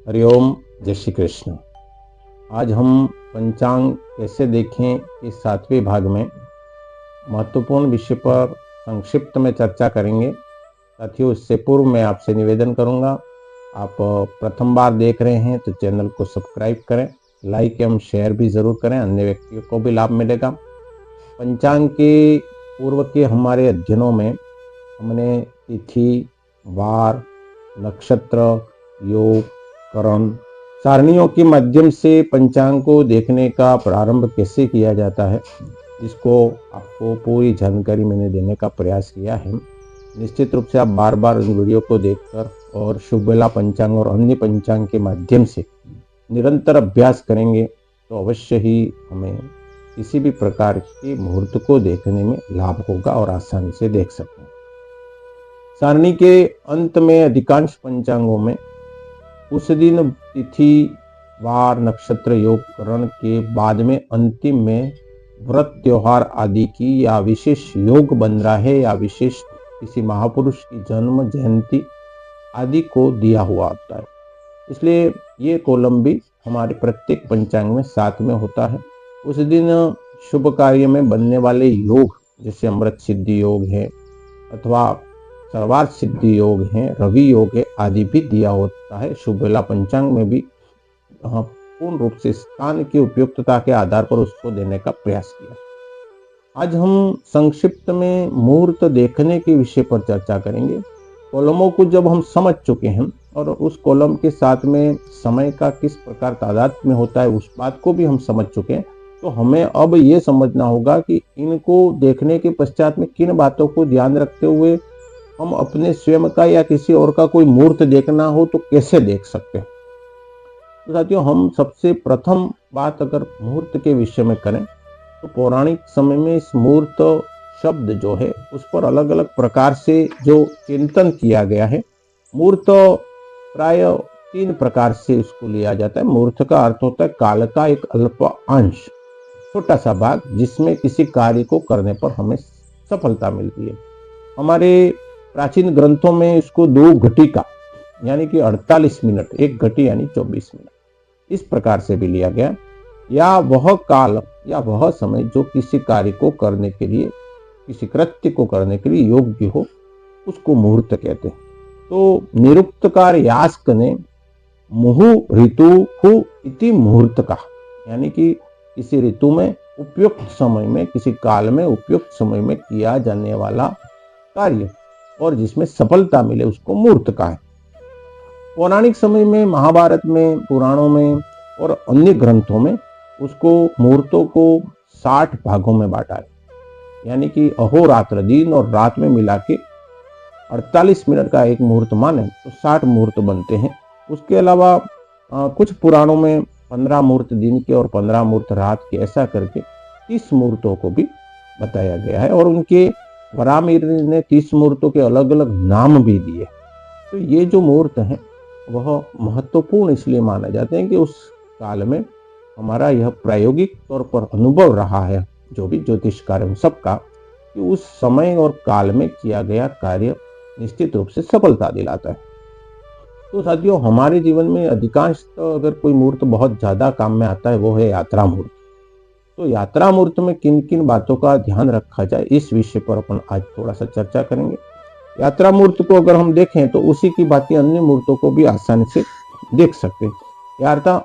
हरिओम, जय श्री कृष्ण। आज हम पंचांग कैसे देखें के 7वें भाग में महत्वपूर्ण विषय पर संक्षिप्त में चर्चा करेंगे। साथियों, इससे पूर्व मैं आपसे निवेदन करूंगा, आप प्रथम बार देख रहे हैं तो चैनल को सब्सक्राइब करें, लाइक एवं शेयर भी ज़रूर करें, अन्य व्यक्तियों को भी लाभ मिलेगा। पंचांग के पूर्व के हमारे अध्ययनों में हमने तिथि, वार, नक्षत्र, योग, करण, सारणियों के माध्यम से पंचांग को देखने का प्रारंभ कैसे किया जाता है, जिसको आपको पूरी जानकारी मैंने देने का प्रयास किया है। निश्चित रूप से आप बार बार इन वीडियो को देखकर और शुभ वेला पंचांग और अन्य पंचांग के माध्यम से निरंतर अभ्यास करेंगे तो अवश्य ही हमें किसी भी प्रकार के मुहूर्त को देखने में लाभ होगा और आसानी से देख सकते हैं। सारणी के अंत में अधिकांश पंचांगों में उस दिन तिथि, वार, नक्षत्र, योग, करण के बाद में अंतिम में व्रत, त्योहार आदि की या विशेष योग बन रहा है या विशेष किसी महापुरुष की जन्म जयंती आदि को दिया हुआ होता है। इसलिए ये कॉलम भी हमारे प्रत्येक पंचांग में साथ में होता है। उस दिन शुभ कार्य में बनने वाले योग जैसे अमृत सिद्धि योग है अथवा सर्वार्थ सिद्धि योग है, रवि योग है आदि भी दिया होता है। शुभ वेला पंचांग में भी पूर्ण रूप से स्थान की उपयुक्तता के आधार पर उसको देने का प्रयास किया। आज हम संक्षिप्त में मुहूर्त देखने के विषय पर चर्चा करेंगे। कॉलमों को जब हम समझ चुके हैं और उस कॉलम के साथ में समय का किस प्रकार तादाद में होता है उस बात को भी हम समझ चुके हैं, तो हमें अब ये समझना होगा कि इनको देखने के पश्चात में किन बातों को ध्यान रखते हुए हम अपने स्वयं का या किसी और का कोई मुहूर्त देखना हो तो कैसे देख सकते हैं। तो साथियों, हम सबसे प्रथम बात अगर मुहूर्त के विषय में करें तो पौराणिक समय में इस मुहूर्त शब्द जो है उस पर अलग अलग प्रकार से जो चिंतन किया गया है। मुहूर्त प्राय 3 प्रकार से इसको लिया जाता है। मुहूर्त का अर्थ होता है काल का एक अल्प अंश, छोटा सा भाग जिसमें किसी कार्य को करने पर हमें सफलता मिलती है। हमारे प्राचीन ग्रंथों में इसको 2 घटिका यानी कि 48 मिनट, 1 घटी यानी 24 मिनट, इस प्रकार से भी लिया गया। या वह काल या वह समय जो किसी कार्य को करने के लिए, किसी कृत्य को करने के लिए योग्य हो, उसको मुहूर्त कहते हैं। तो निरुक्तकार यास्क ने मुहु ऋतु हु इति मुहूर्त कहा, यानी कि किसी ऋतु में उपयुक्त समय में, किसी काल में उपयुक्त समय में किया जाने वाला कार्य और जिसमें सफलता मिले उसको मुहूर्त कहा है। पौराणिक समय में, महाभारत में, पुराणों में और अन्य ग्रंथों में उसको मुहूर्तों को 60 भागों में बांटा है, यानी कि अहोरात्र, दिन और रात में मिला के 48 मिनट का एक मुहूर्त माने तो 60 मुहूर्त बनते हैं। उसके अलावा कुछ पुराणों में 15 मुहूर्त दिन के और 15 मुहूर्त रात के, ऐसा करके 30 मुहूर्तों को भी बताया गया है और उनके वरामिर ने 30 मुहूर्तों के अलग अलग नाम भी दिए। तो ये जो मुहूर्त हैं वह महत्वपूर्ण इसलिए माना जाते हैं कि उस काल में हमारा यह प्रायोगिक तौर पर अनुभव रहा है, जो भी ज्योतिष कार्य उन सबका, कि उस समय और काल में किया गया कार्य निश्चित रूप से सफलता दिलाता है। तो साथियों, हमारे जीवन में अधिकांश अगर कोई मुहूर्त बहुत ज़्यादा काम में आता है वो है यात्रा मुहूर्त। तो यात्रा मुहूर्त में किन किन बातों का ध्यान रखा जाए, इस विषय पर अपन आज थोड़ा सा चर्चा करेंगे। यात्रा मुहूर्त को अगर हम देखें तो उसी की बातें अन्य मुहूर्तों को भी आसानी से देख सकते हैं।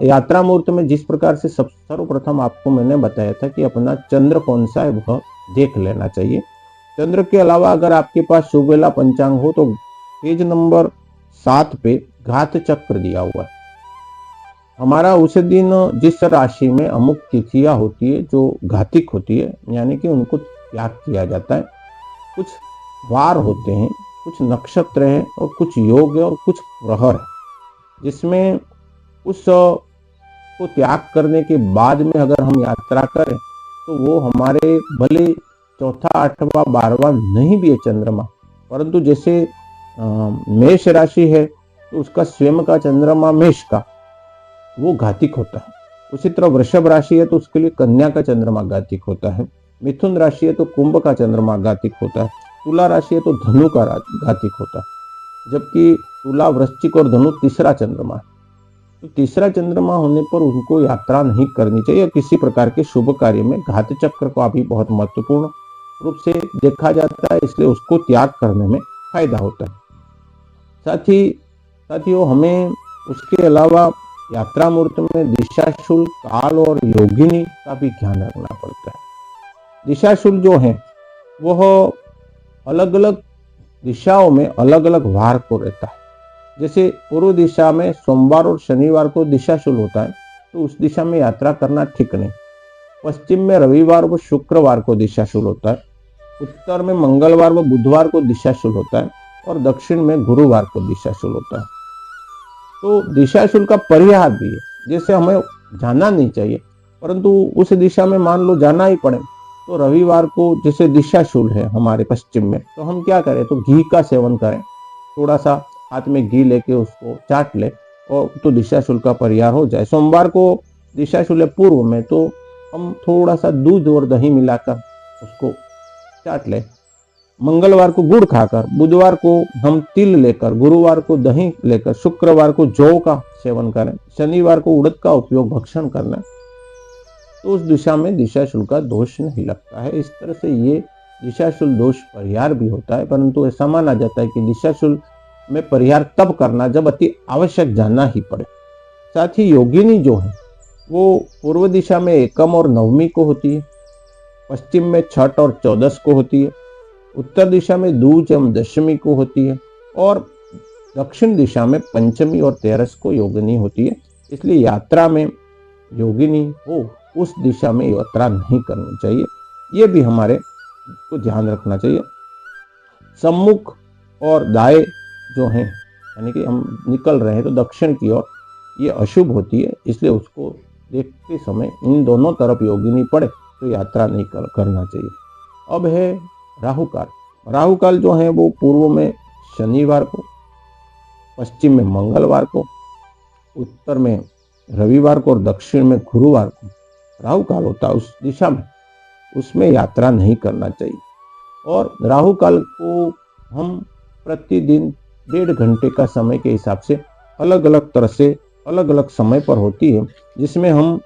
यात्रा मुहूर्त में जिस प्रकार से सर्वप्रथम आपको मैंने बताया था कि अपना चंद्र कौन सा है वह देख लेना चाहिए। चंद्र के अलावा अगर आपके पास शुभ वेला पंचांग हो तो पेज नंबर 7 पे घात चक्र दिया हुआ है। हमारा उस दिन जिस राशि में अमुक तिथियां होती है जो घातिक होती है, यानी कि उनको त्याग किया जाता है। कुछ वार होते हैं, कुछ नक्षत्र है और कुछ योग है और कुछ प्रहर है, जिसमें उस को त्याग करने के बाद में अगर हम यात्रा करें तो वो हमारे भले 4था, 8वां, 12वां नहीं भी है चंद्रमा, परंतु जैसे मेष राशि है तो उसका स्वयं का चंद्रमा मेष का वो घातिक होता है। उसी तरह वृषभ राशि है तो उसके लिए कन्या का चंद्रमा घातिक होता है। मिथुन राशि है तो कुंभ का चंद्रमा घातिक होता है। तुला राशि है तो धनु का घातिक होता है, जबकि तुला, वृश्चिक और धनु तीसरा चंद्रमा है। तो तीसरा चंद्रमा होने पर उनको यात्रा नहीं करनी चाहिए। किसी प्रकार के शुभ कार्य में घात चक्र को अभी बहुत महत्वपूर्ण रूप से देखा जाता है, इसलिए उसको त्याग करने में फायदा होता है। साथियों, हमें उसके अलावा यात्रा मुहूर्त में दिशाशूल, काल और योगिनी का भी ध्यान रखना पड़ता है। दिशाशूल जो है वह अलग अलग दिशाओं में अलग अलग वार को रहता है। जैसे पूर्व दिशा में सोमवार और शनिवार को दिशाशूल होता है, तो उस दिशा में यात्रा करना ठीक नहीं। पश्चिम में रविवार व शुक्रवार को दिशाशूल होता है, उत्तर में मंगलवार व बुधवार को दिशाशूल होता है और दक्षिण में गुरुवार को दिशाशूल होता है। तो दिशाशूल का परिहार भी है, जैसे हमें जाना नहीं चाहिए परंतु उस दिशा में मान लो जाना ही पड़े, तो रविवार को जैसे दिशाशूल है हमारे पश्चिम में, तो हम क्या करें, तो घी का सेवन करें, थोड़ा सा हाथ में घी लेके उसको चाट ले और तो दिशाशूल का परिहार हो जाए। सोमवार को दिशाशूल है पूर्व में, तो हम थोड़ा सा दूध और दही मिलाकर उसको चाट ले। मंगलवार को गुड़ खाकर, बुधवार को हम तिल लेकर, गुरुवार को दही लेकर, शुक्रवार को जौ का सेवन करें, शनिवार को उड़द का उपयोग भक्षण करना, तो उस दिशा में दिशाशूल का दोष नहीं लगता है। इस तरह से ये दिशाशूल दोष परिहार भी होता है, परंतु ऐसा माना जाता है कि दिशाशूल में परिहार तब करना जब अति आवश्यक जाना ही पड़े। साथ ही योगिनी जो है वो पूर्व दिशा में एकम और नवमी को होती है, पश्चिम में छठ और चौदस को होती है, उत्तर दिशा में दूज एवं दशमी को होती है और दक्षिण दिशा में पंचमी और तेरस को योगिनी होती है। इसलिए यात्रा में योगिनी हो उस दिशा में यात्रा नहीं करनी चाहिए, ये भी हमारे को ध्यान रखना चाहिए। सम्मुख और दाएं जो है, यानी कि हम निकल रहे हैं तो दक्षिण की ओर, ये अशुभ होती है, इसलिए उसको देखते समय इन दोनों तरफ योगिनी पड़े तो यात्रा नहीं करना चाहिए। अब है राहुकाल। राहुकाल जो है वो पूर्व में शनिवार को, पश्चिम में मंगलवार को, उत्तर में रविवार को और दक्षिण में गुरुवार को राहुकाल होता है। उस दिशा में उसमें यात्रा नहीं करना चाहिए। और राहुकाल को हम प्रतिदिन 1.5 घंटे का समय के हिसाब से अलग अलग तरह से अलग अलग समय पर होती है, जिसमें हम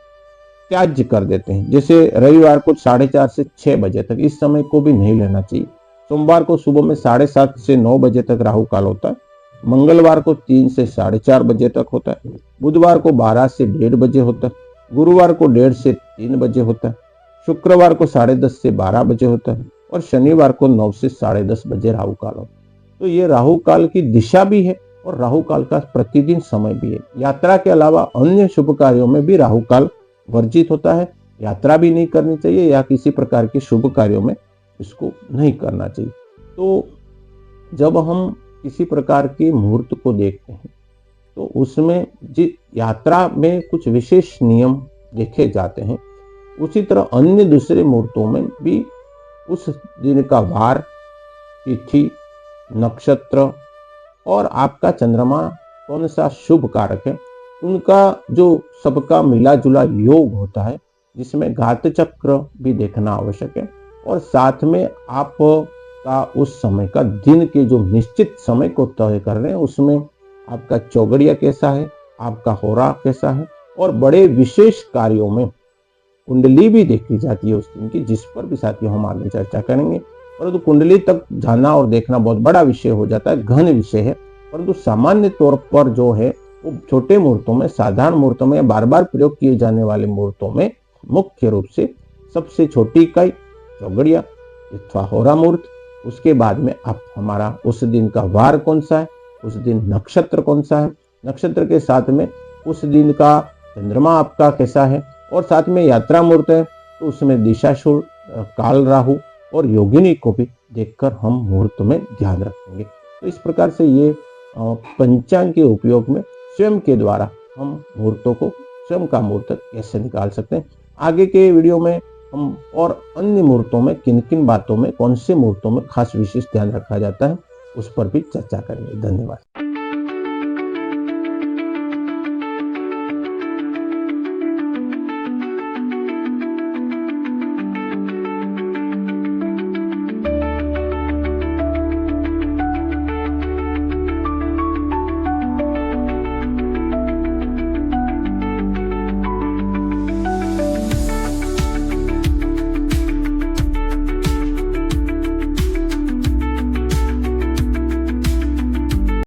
त्याज्य कर देते हैं। जैसे रविवार को 4:30 से 6 बजे तक, इस समय को भी नहीं लेना चाहिए। सोमवार को सुबह में 7:30 से 9 बजे तक राहु काल होता है, मंगलवार को 3 से 4:30 बजे तक होता है, बुधवार को 12 से 1:30 बजे होता है, गुरुवार को 1:30 से 3 बजे होता है, शुक्रवार को 10:30 से 12 बजे होता है और शनिवार को 9 से 10:30 बजे राहु काल होता है। तो ये राहु काल की दिशा भी है और राहु काल का प्रतिदिन समय भी है। यात्रा के अलावा अन्य शुभ कार्यों में भी राहु काल वर्जित होता है, यात्रा भी नहीं करनी चाहिए या किसी प्रकार के शुभ कार्यों में इसको नहीं करना चाहिए। तो जब हम किसी प्रकार के मुहूर्त को देखते हैं तो उसमें यात्रा में कुछ विशेष नियम देखे जाते हैं, उसी तरह अन्य दूसरे मुहूर्तों में भी उस दिन का वार, तिथि, नक्षत्र और आपका चंद्रमा कौन सा शुभ कारक है, उनका जो सबका मिला जुला योग होता है, जिसमें घात चक्र भी देखना आवश्यक है। और साथ में आप का उस समय का दिन के जो निश्चित समय को तय कर रहे हैं, उसमें आपका चौगड़िया कैसा है, आपका होरा कैसा है, और बड़े विशेष कार्यों में कुंडली भी देखी जाती है उस दिन की, जिस पर भी साथियों हम आगे चर्चा करेंगे। परंतु कुंडली तक जाना और देखना बहुत बड़ा विषय हो जाता है, घन विषय है। परंतु सामान्य तौर पर जो है वो छोटे मुहूर्तों में, साधारण मुहूर्तों में, बार बार प्रयोग किए जाने वाले मुहूर्तों में मुख्य रूप से सबसे छोटी इकाई चौगड़िया अथवा होरा मुहूर्त, उसके बाद में आप हमारा उस दिन का वार कौन सा है, उस दिन नक्षत्र कौन सा है, नक्षत्र के साथ में उस दिन का चंद्रमा आपका कैसा है, और साथ में यात्रा मुहूर्त है तो उसमें दिशाशूल, काल राहु और योगिनी को भी देखकर हम मुहूर्त में ध्यान रखेंगे। तो इस प्रकार से ये पंचांग के उपयोग में स्वयं के द्वारा हम मुहूर्तों को, स्वयं का मुहूर्त कैसे निकाल सकते हैं। आगे के वीडियो में हम और अन्य मुहूर्तों में किन किन बातों में, कौन से मुहूर्तों में खास विशेष ध्यान रखा जाता है, उस पर भी चर्चा करेंगे। धन्यवाद।